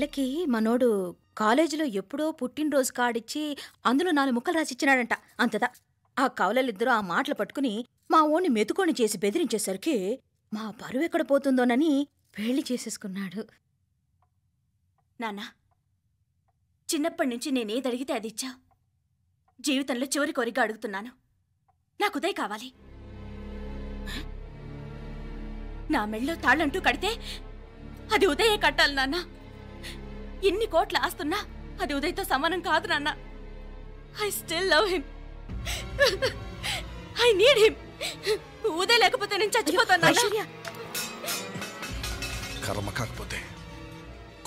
పిల్లకి మనోడు కాలేజీలో ఎప్పుడో పుట్టినరోజు కాడిచ్చి అందులో 4 ముక్కలు రాసిచ్చినాడంట. అంతదా ఆ కవలలిద్దరూ ఆ మాటలు పట్టుకుని మా ఓణ్ణి మెతుకొని చేసి బెదిరించేసరికి మా పరువెక్కడ పోతుందోనని పెళ్లి చేసేసుకున్నాడు. నాన్న, చిన్నప్పటి నుంచి నేనేదడిగితే అది ఇచ్చావు. జీవితంలో చివరి కోరిక అడుగుతున్నాను. నాకు ఉదయ్ కావాలి. నా మెళ్ళో తాళ్ళంటూ కడితే అది ఉదయే కట్టాలి నాన్న. ఎన్ని కోట్ల ఆస్తున్నా అది ఉదయ్తో సమానం కాదు నాన్న. I still love him. I need him. Uday లేకపోతే నేను చచ్చిపోతాను. కర్మ కాకపోతే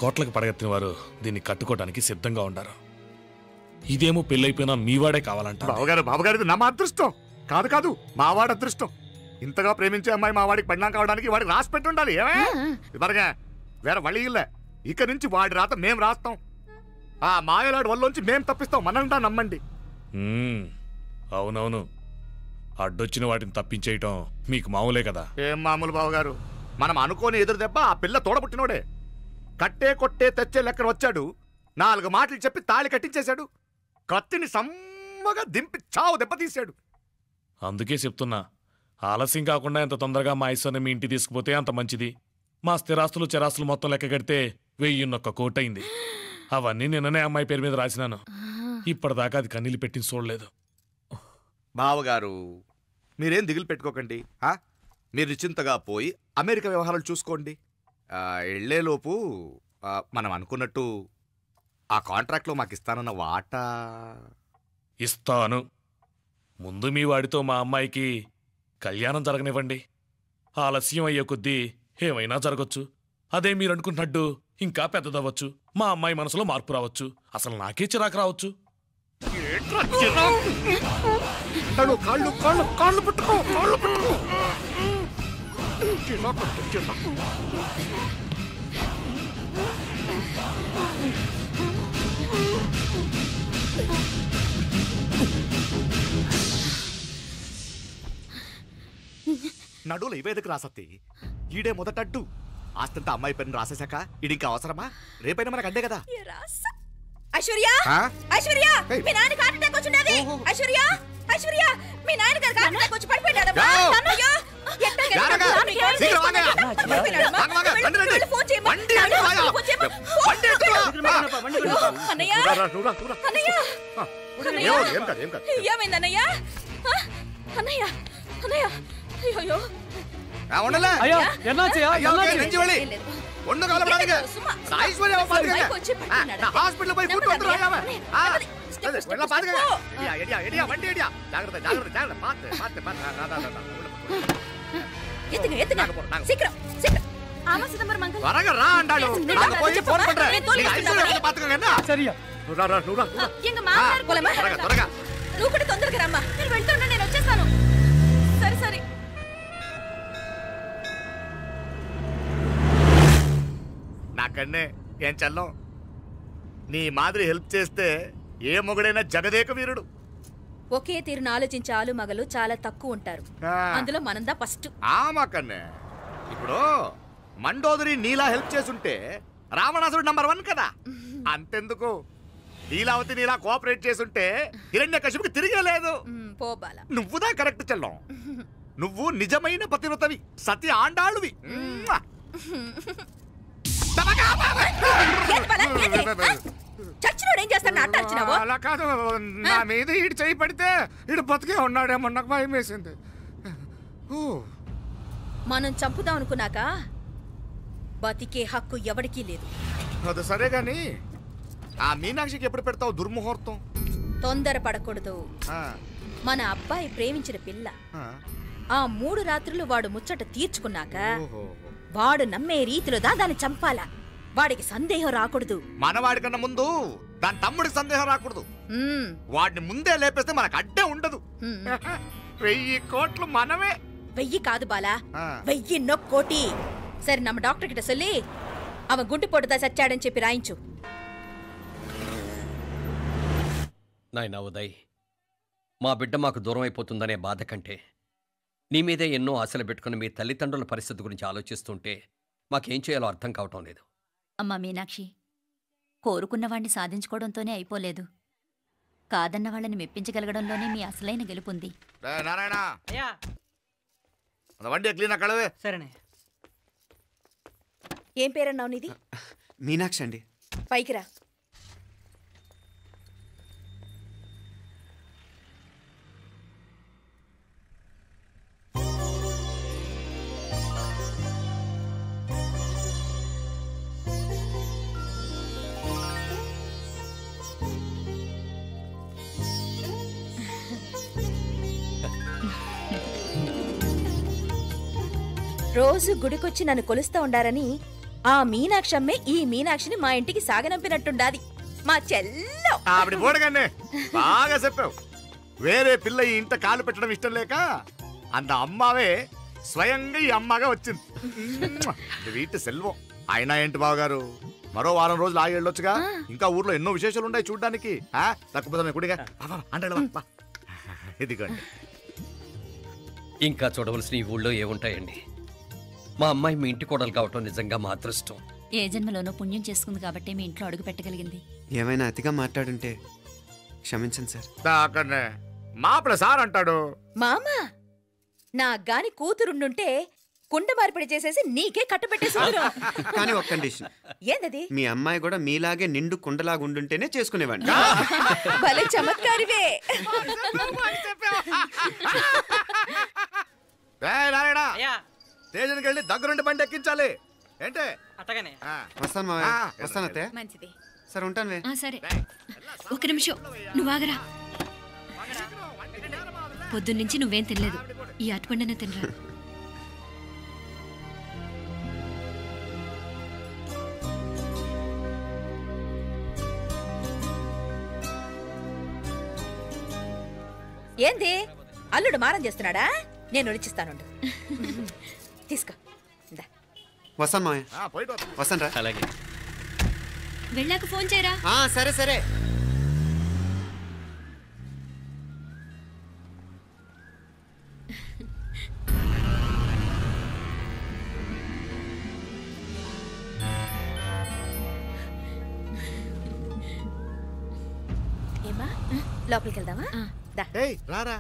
కోట్లకు పడగెత్తిన వారు దీన్ని కట్టుకోవడానికి సిద్ధంగా ఉండారు. ఇదేమో పెళ్ళైపోయినా మీవాడే కావాలంట. బావగారు నా అదృష్టం కాదు కాదు, మావాడి అదృష్టం. ఇంతగా ప్రేమించే అమ్మాయి మా వాడికి పెళ్ళాం కావడానికి వాడికి రాసి పెట్టుండాలి. ఇవరగా వేరే వళ్ళి ఇల్లే. ఇక నుంచి వాడి రాత మేం రాస్తాం. ఆ మాయలాడు వల్లోంచి మేం తప్పిస్తాం. మనల్ని నమ్మండి. అవునవును, అడ్డొచ్చిన వాటిని తప్పించేయటం మీకు మామూలే కదా. ఏం మామూలు బావగారు, మనం అనుకోని ఎదురు దెబ్బ ఆ పిల్ల తోడబుట్టినోడే. కట్టే కొట్టే తెచ్చే లెక్కన వచ్చాడు. 4 మాటలు చెప్పి తాళి కట్టించేశాడు. కత్తిని సమ్మగా దింపి చావు దెబ్బతీశాడు. అందుకే చెప్తున్నా, ఆలస్యం కాకుండా ఎంత తొందరగా మా ఐశ్వర్యం మీ ఇంటికి తీసుకుపోతే అంత మంచిది. మా స్థిరాస్తులు చిరాస్తులు మొత్తం లెక్క కడితే 1001 కోటయింది. అవన్నీ నిన్ననే అమ్మాయి పేరు మీద రాసినాను. ఇప్పటిదాకా అది కన్నీళ్ళు పెట్టిన చూడలేదు. బావగారు మీరేం దిగులు పెట్టుకోకండి. మీరు నిశ్చింతగా పోయి అమెరికా వ్యవహారాలు చూసుకోండి. వెళ్లేలోపు మనం అనుకున్నట్టు ఆ కాంట్రాక్ట్లో మాకు ఇస్తానన్న వాటా ఇస్తాను. ముందు మీ వాడితో మా అమ్మాయికి కళ్యాణం జరగనివ్వండి. ఆలస్యం అయ్యే కొద్దీ ఏమైనా జరగచ్చు. అదే మీరు అనుకుంటున్నట్టు ఇంకా పెద్దదవ్వచ్చు. మా అమ్మాయి మనసులో మార్పు రావచ్చు. అసలు నాకే చిరాకు రావచ్చు. నడువులు ఇవేదకు రాసత్తి. ఈడే మొదటడ్డు. ఆస్తంతా అమ్మాయి పేరుని రాసేశాక ఈడింకా అవసరమా? రేపైనా మనకు అడ్డే కదా. ఐశ్వర్య, ఐశ్వర్య, మీ నాన్న హార్ట్ అటాక్ వచ్చినది. ఐశ్వర్య, ఐశ్వర్య, మీ నాన్న గారు హార్ట్ అటాక్ వచ్చి పడిపోయాడు. అన్నయ్య, ఏమైందన్నయ్య? అన్నయ్య, అన్నయ్య, అయ్యో హాస్పిటల్ పోయి నువ్వు కూడా తొందరగా రమ్మా. నేను వెళ్తున్నా, నేను వచ్చేస్తాను. సరే సరే. నాకన్నే ఏం చల్లం, నీ మాదిరి హెల్ప్ చేస్తే ఏ మొగుడైనా జగదేక వీరుడు. ఒకే తీరును ఆలోచించే ఆలు మగలు చాలా తక్కువ ఉంటారు. అందులో మనందా ఫస్ట్. మాకన్నే ఇప్పుడు మండోదరి నీలా హెల్ప్ చేసుంటే రావణాసుడు నంబర్ 1 కదా. అంతెందుకు, లీలావతి నీలా కోఆపరేట్ చేసుంటే హిరణ్యకశిపుకి తిరిగే లేదు. నువ్వుదా కరెక్ట్ చెల్లం. నువ్వు నిజమైన పతివ్రతవి, సతి ఆండాళువి. అలా కాదు, నా మీద ఈడు చేయి పడితే ఈడు బతికే ఉన్నాడేమో నాకు భయం వేసింది. మనం చంపుదాం అనుకున్నాక బతికే హక్కు ఎవరికీ లేదు. అది సరే గాని ఆ మీనాక్షికి ఎప్పుడు పెడతావు దుర్ముహూర్తం? తొందర పడకూడదు. మన అబ్బాయి ప్రేమించిన పిల్ల ఆ 3 రాత్రులు వాడు ముచ్చట తీర్చుకున్నాక వాడు నమ్మే రీతిలో దాన్ని చంపాలా. వాడికి సందేహం రాకూడదు. మనవాడి కన్నా ముందు దాని తమ్ముడికి సందేహం రాకూడదు. వాడిని ముందే లేపేస్తే మనకు అడ్డే ఉండదు. 1000 కోట్లు మనమే. 1000 కాదు బాలా, 1000 కోటి. సరే, నమ్మ డాక్టర్ కిட்ட சொல்லி அவன் గుండు పొడుదా సచ్చాడని చెప్పి రాయించు. నాయనా ఉదయ్, మా బిడ్డ మాకు దూరం అయిపోతుందనే బాధ కంటే నీ మీదే ఎన్నో ఆశలు పెట్టుకుని మీ తల్లిదండ్రుల పరిస్థితి గురించి ఆలోచిస్తుంటే మాకేం చేయాలో అర్థం కావటం లేదు. అమ్మా మీనాక్షి, కోరుకున్నవాణ్ణి సాధించుకోవడంతోనే అయిపోలేదు, కాదన్న వాళ్ళని మెప్పించగలగడంలోనే మీ అసలైన గెలుపుంది. నారాయణ వండి క్లీన్ అక్కడవే. సరేనే. ఏం పేరన్నావు నీది? మీనాక్షి అండి. పైకి రా. రోజు గుడికొచ్చి నన్ను కొలుస్తా ఉండారని ఆ మీనాక్షమ్మే ఈ మీనాక్షిని మా ఇంటికి సాగనంపినట్టుండాది. మా చెల్లో ఆవిడ పోడగానే బాగా చెప్పావు. వేరే పిల్ల ఈ ఇంట కాలు పెట్టడం ఇష్టం లేక అంత అమ్మావే స్వయంగా ఈ అమ్మగా వచ్చింది. వీటి సెల్వం. అయినా ఏంటి బావగారు, మరో వారం రోజులు ఆగి వెళ్ళొచ్చుగా. ఇంకా ఊర్లో ఎన్నో విశేషాలు ఉన్నాయి చూడ్డానికి. తక్కువ కుడిగా అంటే ఇదిగోండి. ఇంకా చూడవలసిన ఈ ఊళ్ళో ఏముంటాయండి? మా అమ్మాయి మీ ఇంటి కోడలు కావటం నిజంగా మా అదృష్టం. ఏ జన్మలోనో పుణ్యం చేసుకుంది కాబట్టి మీ ఇంట్లో అడుగు పెట్టగలిగింది. ఏమైనా అతిగా మాట్లాడుంటే క్షమించండి సార్. అక్కడనే మాపల సార్ అంటాడు. మామా, నా గాని కూతురుండుంటే కుండ మార్పిడి చేసేసి నీకే కట్టబెట్టేసి కానీ ఒక కండిషన్. ఏందది? మీ అమ్మాయి కూడా మీలాగే నిండు కుండలాగా ఉండుంటేనే చేసుకునేవాడిని. భలే చమత్కారివే. స్టేషన్కి వెళ్ళి దగ్గరుండి బండి ఎక్కించాలి. ఏంటే? అట్టగానే. వస్తాను మావయ్య. వస్తాను అత్తయ్య. మంచిది. సరే ఉంటాను. సరే, ఒక నిమిషం నువ్వాగరా. పొద్దున్నుంచి నువ్వేం తినలేదు, ఈ అటుపండనే తినరా. ఏంది అల్లుడు మారం చేస్తున్నాడా? నేను ఒలిచిస్తాను. తీసుకో. వస్తాను మావయ్య. వస్తాను రా. అలాగే. వెళ్ళాక ఫోన్ చేయరా. సరే సరే. ఏమా లోపలికి వెళ్దామా? రారా.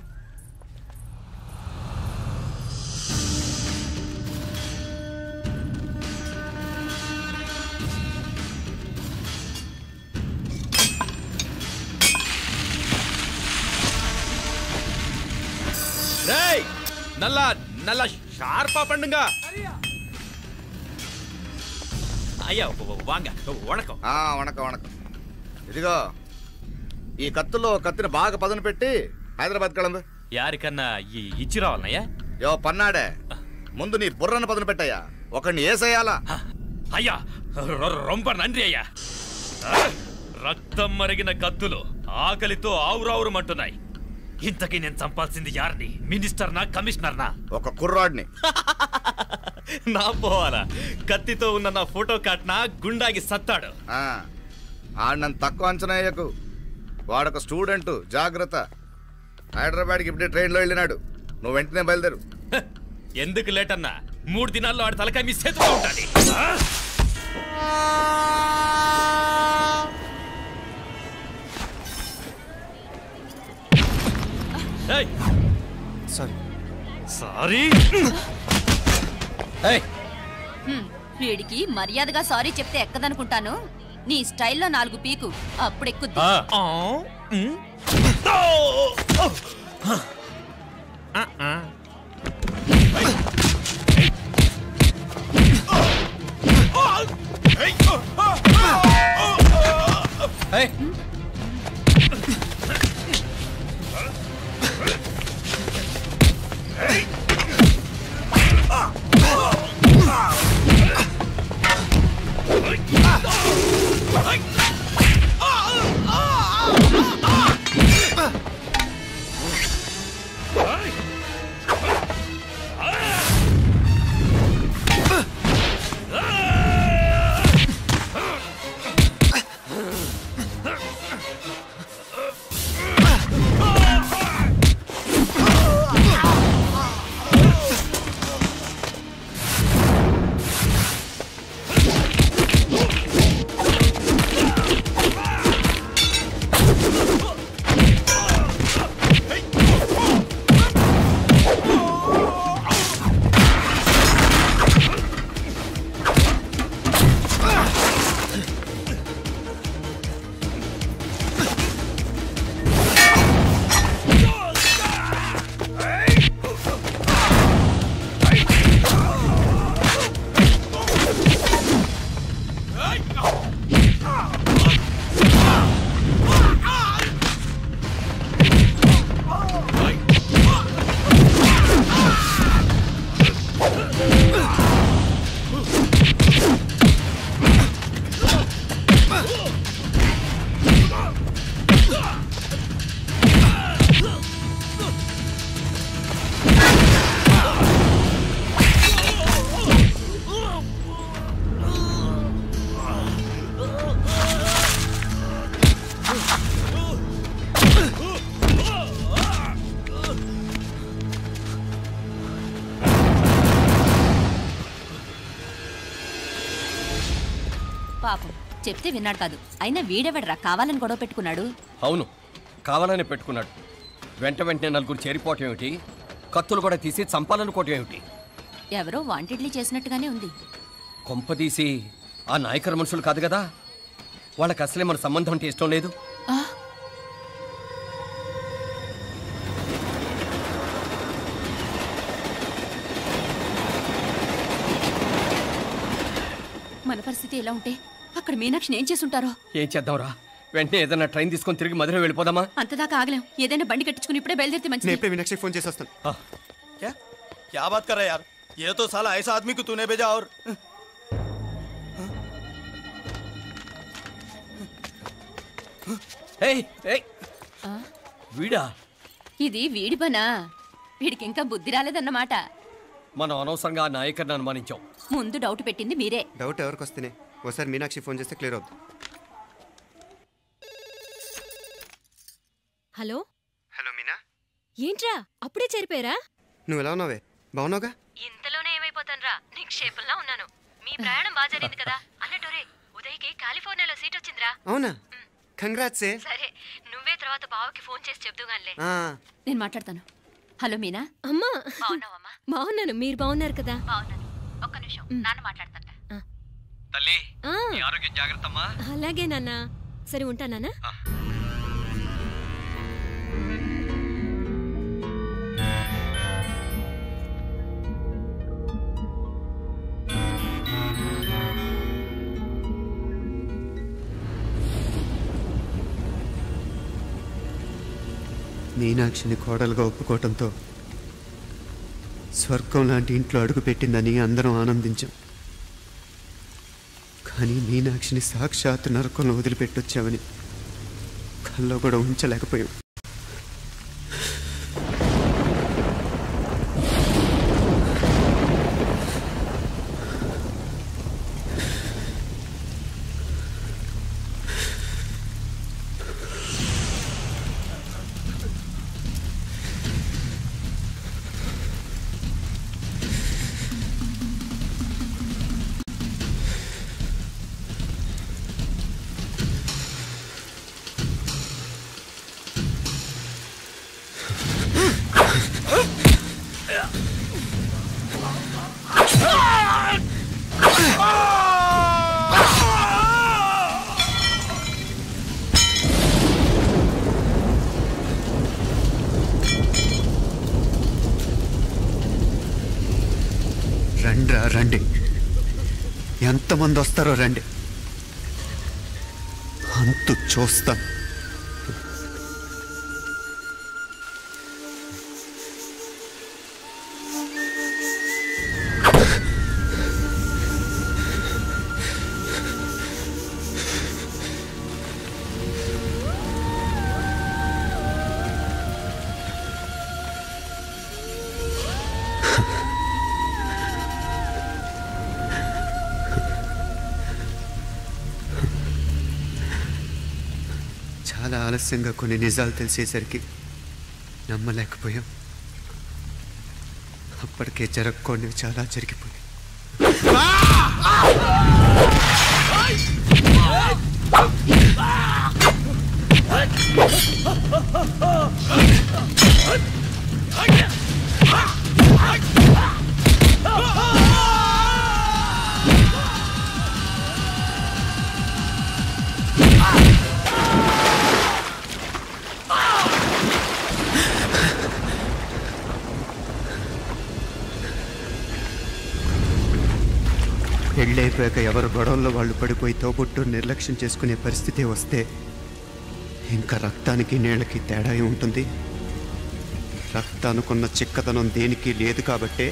நல்ல ஷார்ப்பா பண்ணுங்க. ஐயா வாங்க. வணக்கம். వణకం వణకం. ఇదిగో ఈ కత్తులో కత్తిని బాగా పదును పెట్టి హైదరాబాద్ కళందు. యారికన్నా ఇచ్చి రావాలన్నయ్యా? యో పన్నాడే, ముందు నీ బుర్రను పదును పెట్టయ్యా. ఒకడిని ఏసేయాలా? అయ్యా రొంప నంది అయ్యా. రక్తం మరిగిన కత్తులు ఆకలితో ఆవురావురమంటున్నాయి. ఇంతకీ నేను చంపాల్సింది యారిని? మినిస్టర్నా కమిషనర్నా? ఒక కుర్రాడిని. నా పోవాలా? కత్తితో ఉన్న నా ఫోటో కాట్నా గుండాగి సత్తాడు. ఆడినంత తక్కువ అంచనా వేయకు. వాడొక స్టూడెంట్, జాగ్రత్త. హైదరాబాద్కి ఇప్పుడే ట్రైన్లో వెళ్ళినాడు. నువ్వు వెంటనే బయలుదేరు. ఎందుకు లేట్ అన్నా? 3 దినాల్లో ఆడి తలకాయ మీ చేతిలో ఉంటుంది. సారీ. వీడికి మర్యాదగా సారీ చెప్తే ఎక్కదనుకుంటాను. నీ స్టైల్లో 4 పీకు, అప్పుడెక్కుద్ది. పాపం చెప్తే విన్నాడు కాదు. అయినా వీడెవడరా కావాలని గొడవ పెట్టుకున్నాడు? అవును, కావాలనే పెట్టుకున్నాడు. వెంటనే నలుగురు చేరిపోవటం ఏమిటి, కత్తులు కూడా తీసి చంపాలనుకోవటం ఏమిటి? ఎవరో వాంటెడ్లీ చేసినట్టుగానే ఉంది. కొంపదీసి ఆ నాయకర్ మనుషులు కాదు కదా? వాళ్ళకి అసలే మన సంబంధం అంటే ఇష్టం లేదు. మన పరిస్థితి ఎలా ఉంటే అక్కడ మీనాక్షిని ఏం చేసుంటారో. ఏం చేద్దాంరా? వెంటనే ఏదైనా ట్రైన్ తీసుకొని తిరిగి మధుర వెళ్ళిపోదామా? అంతదాకా ఆగలేం. ఏదైనా బండి కట్టించుకుని ఇప్పుడే బయలుదేరితే మంచిది. నేను మీనాక్షి ఫోన్ చేసి వస్తాను. क्या बात कर रहा है यार? ये तो साला ऐसा आदमी को तूने भेजा और వీడా? ఇది వీడి పనా? వీడికి ఇంకా బుద్ధి రాలేదన్నమాట. మనం అనవసరంగా ఆ నాయకర్ని అనుమానించాం. ముందు డౌట్ పెట్టింది మీరే. డౌట్ ఎవరికి వస్తేనే ఒకసారి మీనాక్షి ఫోన్ చేస్తే క్లియర్ అవుతుంది. హలో హలో మీనా, ఏంట్రా అప్పుడే చేరిపోయారా? నువ్వు ఎలా ఉన్నావే? బాగున్నావుగా? ఇంతలోనే ఏమైపోతానరా, నిక్షేపంలా ఉన్నాను. మీ ప్రయాణం బాగా జరిగింది కదా? అన్నట్టురే ఉదయ్కి కాలిఫోర్నియాలో సీట్ వచ్చిందిరా. అవునా? కంగ్రాట్స్. సరే నువ్వే తర్వాత బావకి ఫోన్ చేసి చెప్దుగానిలే. నేను మాట్లాడతాను. హలో మీనా. అమ్మా బాగున్నాను, మీరు బాగున్నారు కదా? బాగున్నాను. ఒక్క నిమిషం, నాన్న మాట్లాడతాట. తల్లి, ఆరోగ్యం జాగ్రత్తమ్మా. అలాగే నాన్న. సరే ఉంటానా? మీనాక్షిని కోడలుగా ఒప్పుకోవటంతో స్వర్గం లాంటి ఇంట్లో అడుగు పెట్టిందని అందరం ఆనందించాం. కానీ మీనాక్షిని సాక్షాత్ నరకంలో వదిలిపెట్టొచ్చామని కల్లో కూడా ఉంచలేకపోయాం. రండి, ఎంతమంది వస్తారో రండి, అంతు చూస్తాం. చాలా ఆలస్యంగా కొన్ని నిజాలు తెలిసేసరికి నమ్మలేకపోయాం. అప్పటికే జరగకూడనివి చాలా జరిగిపోయాయి. పెళ్ళైపోయాక ఎవరు గొడవల్లో వాళ్ళు పడిపోయి తోబుట్టు నిర్లక్ష్యం చేసుకునే పరిస్థితి వస్తే ఇంకా రక్తానికి నీళ్ళకి తేడా ఉంటుంది. రక్తానుకున్న చిక్కదనం దేనికి లేదు కాబట్టే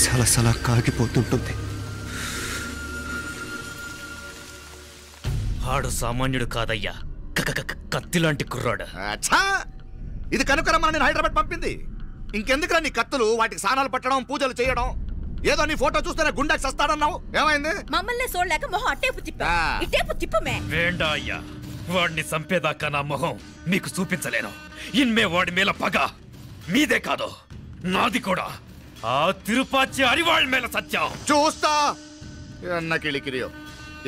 సలసలా కాగిపోతుంటుంది. ఆడు సామాన్యుడు కాదయ్యా, కత్తిలాంటి కుర్రాడు. ఇది కనుకరమ్మని నేను హైదరాబాద్ పంపింది. ఇంకెందుకురా నీ కత్తులు, వాటికి స్నానాలు పట్టడం, పూజలు చేయడం? ఏదో నీ ఫోటో చూస్తేనే గుండెకి సస్తాడన్నావు, ఏమైంది? మమ్మల్ని చూడలేక మొహం అట్టేపు తిప్పా, ఇట్టేపు తిప్పమే. వేండా అయ్యా, వాడిని చంపేదాకా నా మొహం మీకు చూపించలేను. ఇన్మే వాడి మేల పగ మీదే కాదు, నాది కూడా. ఆ తిరుపాచి అరివాళ్ళ మేల సత్యం చూస్తా. అన్న కిళికిరియో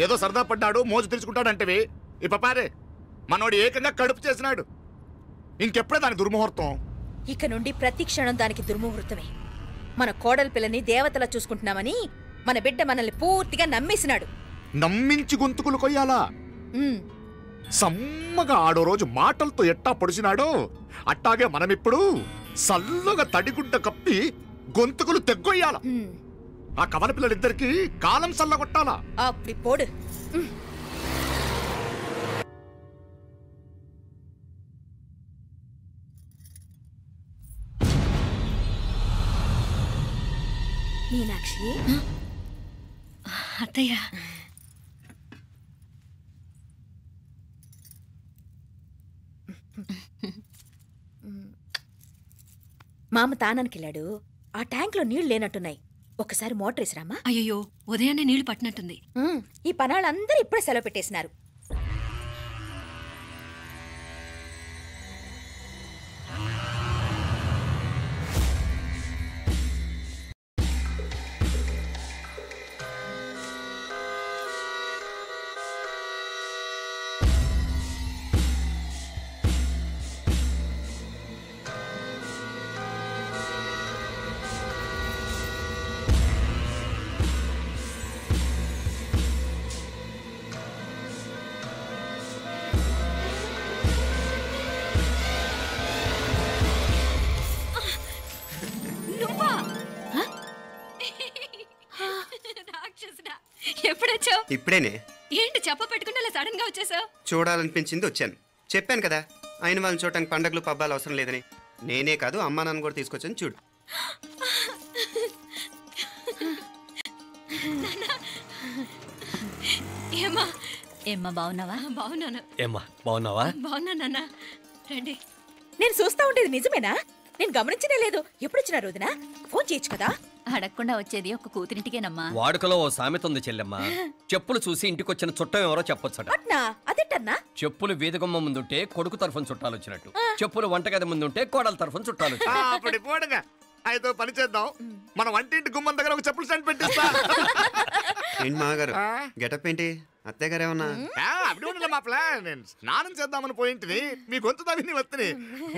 ఏదో సరదా పడ్డాడు మోజు తెలుసుకుంటాడంటవి ఈ పపారే మనోడు ఏకంగా కడుపు చేసినాడు. ఇంకెప్పుడే దాని దుర్ముహూర్తం. ఇక నుండి ప్రతి క్షణం దానికి దుర్ముహూర్తమే. మన కోడలి పిల్లని దేవతలా చూసుకుంటున్నామని మన బిడ్డ మనల్ని పూర్తిగా నమ్మేసినాడు. నమ్మించి గొంతుకులు కొయ్యాలా? సమ్మగా ఆడో రోజు మాటలతో ఎట్టా పొడిచినాడో అట్టాగే మనమిప్పుడు సల్లుగా తడిగుడ్డ కప్పి గొంతుకులు తెగ్గొయ్యాల. ఆ కవల పిల్లలిద్దరికి కాలం సల్లగొట్టాలా. అప్పుడు పోడు. మీనాక్షి అత్తయ్య మామ తానానికి వెళ్ళాడు. ఆ ట్యాంక్ లో నీళ్లు లేనట్టున్నాయి. ఒకసారి మోటార్ వేసిరామా. అయ్యో ఉదయాన్నే నీళ్లు పట్టినట్టుంది. ఈ పనాళ్ళందరూ ఇప్పుడే సెలవు పెట్టేసినారు. ఎప్పుడొచ్చావు? ఇప్పుడేనే. ఏంటి చెప్ప పెట్టుకుంటే అలా సడన్ గా వచ్చేసావు? చూడాలనిపించింది వచ్చాను. చెప్పాను కదా ఆయన వాళ్ళని చూడటానికి పండగలు పబ్బాలు అవసరం లేదని. నేనే కాదు అమ్మా నాన్న కూడా తీసుకొచ్చాను చూడు. ఏమ్మా ఏమ్మా బాగున్నావా? బాగున్నాను. ఏమ్మా బాగున్నావా? బాగున్నా నాన్న. రండి. నేను చూస్తా ఉండేది నిజమేనా? నేను గమనించనే లేదు. ఎప్పుడొచ్చినా రోజున ఫోన్ చేయొచ్చు కదా. అడగకుండా వచ్చేది ఒక కూతురింటికేనమ్మా. వాడుకలో ఓ సామెత ఉంది చెల్లెమ్మ. చెప్పులు చూసి ఇంటికొచ్చిన చుట్టం ఎవరో చెప్పొచ్చట. అదేటన్నా? చెప్పులు వీధగుమ్మ ముందుంటే కొడుకు తరఫున చుట్టాలు వచ్చినట్టు, చెప్పులు వంటగది ముందుంటే కోడల తరఫున చుట్టాలు వచ్చినట్టు. అయితే పని చేద్దాం, మన వంటింటి గుమ్మం దగ్గర ఒక చెప్పులు స్టాండ్ పెట్టిస్తా. ఏంటి మాగారు గెటప్ ఏంటి? అత్తయ్య గారు ఏమన్నా? అప్పుడు ఉండలే మా ప్లాన్. నేను స్నానం చేద్దామని పోయింటిని, మీ గొంతు తవ్వి వస్తుంది.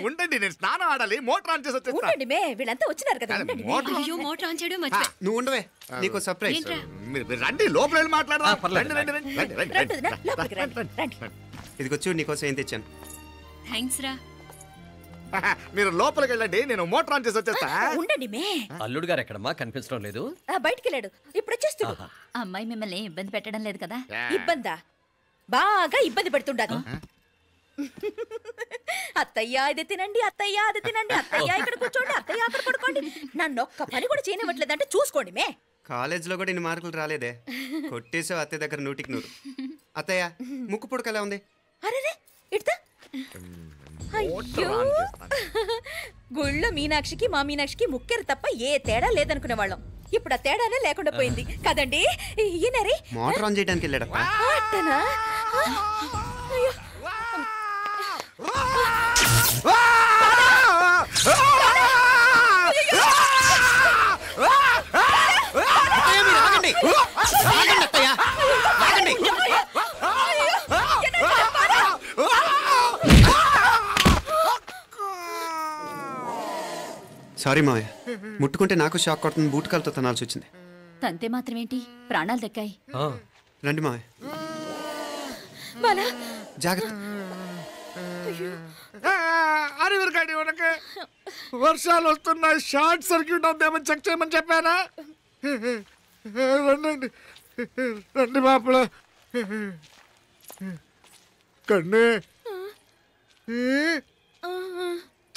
ఉండండి, నేను స్నానం ఆడాలి. మోటార్ ఆన్ చేసి వచ్చేస్తాను. వీళ్ళంతా వచ్చినారు కదా. మోటార్ ఆన్ చేయడం నువ్వు ఉండవే, నీకు సర్ప్రైజ్. మీరు రండి, లోపల వెళ్ళి మాట్లాడదాం. ఇదిగో చూడు, నీకోసం ఏం తెచ్చాను. థ్యాంక్స్ రా. మీరు లోపలికి వెళ్ళండి, నేను మోటార్ ఆన్ చేసి వచ్చేస్తా. ఉండండి మే. అల్లుడు గారు ఎక్కడమ్మా? కనిపించడం లేదు. బయటికి వెళ్ళాడు, ఇప్పుడు వచ్చేస్తాడు. అమ్మాయి మిమ్మల్ని ఇబ్బంది పెట్టడం లేదు కదా? ఇబ్బందా? బాగా ఇబ్బంది పెడుతుండదు. అత్తయ్య ఇది తినండి, అత్తయ్య అది తినండి, అత్తయ్య ఇక్కడ కూర్చోండి, అత్తయ్య అక్కడ పడుకోండి. నన్ను ఒక్క పని కూడా చేయనివ్వట్లేదంటే చూసుకోండి మే. కాలేజీలో కూడా ఇన్ని మార్కులు రాలేదే. కొట్టేసావు అత్తయ్య దగ్గర 100కి 100. అత్తయ్య ముక్కు పుడక ఎలా ఉంది? అరే ఇడతా. అయ్యో, గుళ్ళో మీనాక్షికి మా మీనాక్షికి ముక్కెరు తప్ప ఏ తేడా లేదనుకునే వాళ్ళం. ఇప్పుడు ఆ తేడానే లేకుండా పోయింది కదండి. ఈయనరే మోటార్ ఆన్ చేయడానికి వెళ్ళాడప్ప. అట్టనా? సారీ మావయ్య, ముట్టుకుంటే నాకు షాక్ కొడుతుంది. బూట్ కాలుతో తనాల్సి వచ్చింది. తంతే మాత్రమేంటి, ప్రాణాలు దక్కాయి. రండి మావయ్య, జాగ్రత్త. అరవిరకండి, మనకి వర్షాలు వస్తున్నాయి, షార్ట్ సర్క్యూట్ అవుతామని చెక్ చేయమని చెప్పానా? రండి రండి మాపల. కన్నే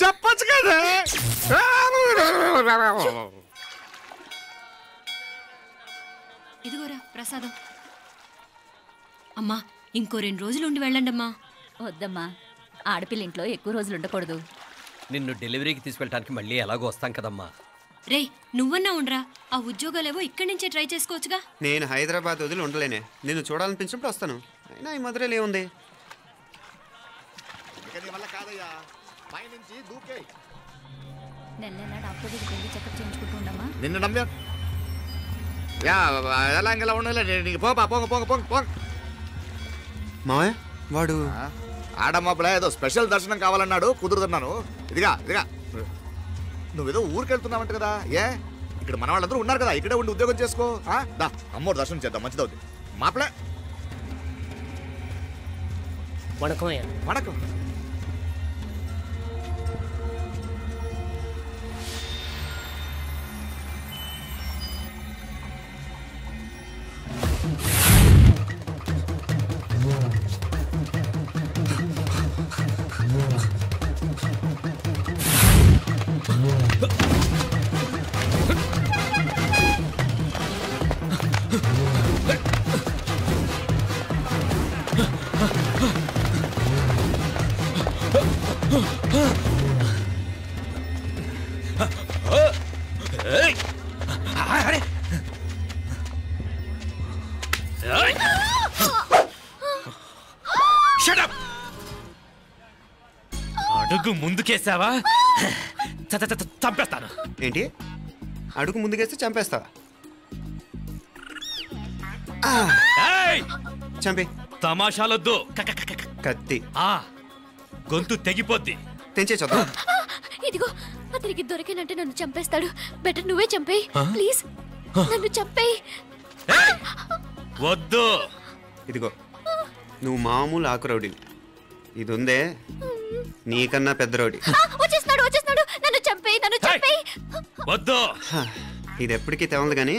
చెప్పచ్చు కదా. ఇదిగోరా ప్రసాదం. అమ్మా ఇంకో 2 రోజులు ఉండి వెళ్ళండి అమ్మా. వద్దమ్మా, ఆడపిల్ల ఇంట్లో ఎక్కువ రోజులు ఉండకూడదు. నిన్ను డెలివరీకి తీసుకెళ్ళడానికి మళ్ళీ ఎలాగో వస్తాం కదమ్మా. రే నువ్వన్నా ఉండరా, ఆ ఉద్యోగాలేవో ఇక్కడి నుంచే ట్రై చేసుకోవచ్చుగా. నేను హైదరాబాద్ వదిలి ఉండలేనే. నిన్ను చూడాలనిపించినప్పుడు వస్తాను. అయినా ఈ మధురలో ఏముంది? నెల నెల డాక్టర్ దగ్గరికి వెళ్ళి చెకప్ చేయించుకుంటూ ఉండమ్మా. నిన్ను నమ్మా. యా ఎలా ఇంకెలా ఉండలే నీకు పోపా పోంగ పోంగ పోంగ పోంగ. మావయ్య వాడు ఆడమ్మప్పుడే ఏదో స్పెషల్ దర్శనం కావాలన్నాడు, కుదురుతున్నాను. ఇదిగా ఇదిగా నువ్వేదో ఊరికెళ్తున్నావంట కదా, ఏ ఇక్కడ మన వాళ్ళందరూ ఉన్నారు కదా, ఇక్కడే ఉండి ఉద్యోగం చేసుకో. దా అమ్మోడు దర్శనం చేద్దాం, మంచిదవుతుంది. మాపలే వణకం అయ్యా. వణకం. అడుగు ముందుకేసావా చంపేస్తాను. ఏంటి అడుగు ముందుకేస్తే చంపేస్తావా? చంపే. తమాషాలొద్దు. కత్తి గొంతు తెగిపోద్ది. తెంచే చదువు. ఇదిగో అతనికి దొరికినంటే నన్ను చంపేస్తాడు. బెటర్ నువ్వే చంపేయి ప్లీజ్. నన్ను చంపేయి. వద్దు. ఇదిగో నువ్వు మామూలు ఆకు రౌడీని, ఇది ఉందే నీకన్నా పెద్ద రౌడీ. వచ్చేస్తున్నాడు వచ్చేస్తున్నాడు. నన్ను చంపేయి నన్ను చంపేయి. వద్దు. ఇది ఎప్పటికీ తెవలదు కానీ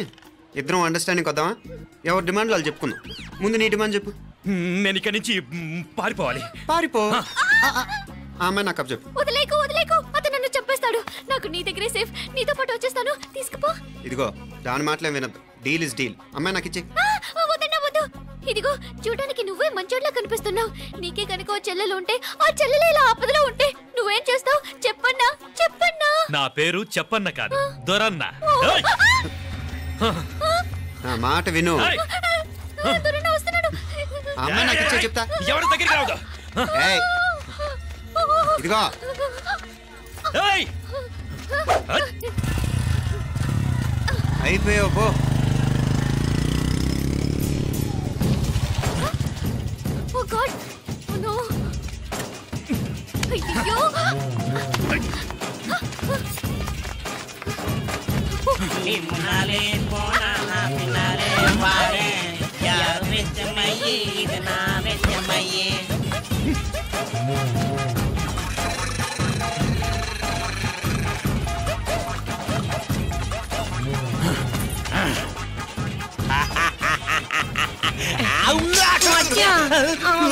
ఇద్దరం అండర్స్టాండింగ్ వద్దామా? ఎవరి డిమాండ్ వాళ్ళు చెప్పుకుందాం. ముందు నీ డిమాండ్ చెప్పు. నేను ఇక్కడి నుంచి పారిపోవాలి. పారిపో. అమ్మాయి నాకు అప్ చెప్పు. వదిలేకు వదిలేకు. అతను నన్ను చంపేస్తాడు. నాకు నీ దగ్గరే సేఫ్. నీతో పాటు వచ్చేస్తాను. తీసుకుపో. ఇదిగో దాని మాటలేం వినద్దు. Deal is deal. అమ్మాయి నాకు ఇచ్చే. వద్దన్నా వద్దు. ఇదిగో చూడడానికి నువ్వే మంచోట్లా కనిపిస్తున్నావు. నీకే కనుక ఓ చెల్లెలు ఉంటే ఆ చెల్లెలు ఇలా ఆపదలో ఉంటే నువ్వేం చేస్తావు చెప్పన్నా చెప్పన్నా. నా పేరు చెప్పన్న కాదు, దొరన్న. నా మాట విను. దొరన్న వస్తున్నాడు. అమ్మాయి నాకు ఇచ్చే చెప్తా. ఎవరి దగ్గరికి రావద్దు. ఇదిగో అయిపోయావు పో. Oh God! Oh no! అయ్యో! నిమ్మనాలే పోనా పినాలే వారే యా వెచ్చమయ్యే ఇది నా వెచ్చమయ్యే.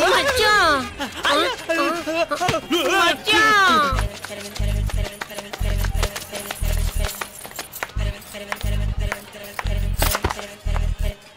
మచ్చా